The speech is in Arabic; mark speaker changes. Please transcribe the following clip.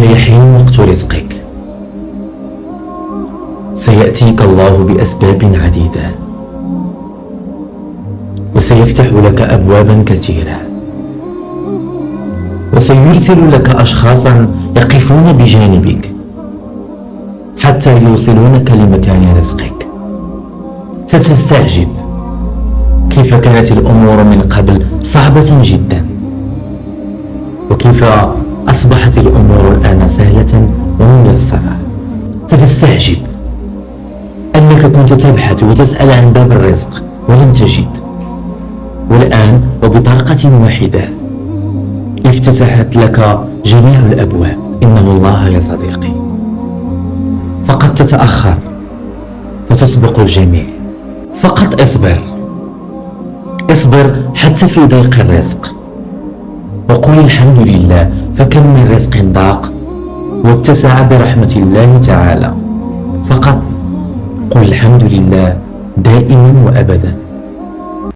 Speaker 1: حين يحين وقت رزقك سيأتيك الله بأسباب عديدة، وسيفتح لك أبوابا كثيرة، وسيرسل لك أشخاصا يقفون بجانبك حتى يوصلونك لمكان رزقك. ستستعجب كيف كانت الأمور من قبل صعبة جدا، وكيف أصبحت الأمور الآن سهلة وميسرة. ستستعجب أنك كنت تبحث وتسأل عن باب الرزق ولم تجد، والآن وبطريقة واحدة افتتحت لك جميع الأبواب. إنه الله يا صديقي، فقد تتأخر فتسبق الجميع. فقط اصبر حتى في ضيق الرزق، وقل الحمد لله، فكم من رزق ضاق واتسع برحمة الله تعالى. فقط قل الحمد لله دائما وأبدا.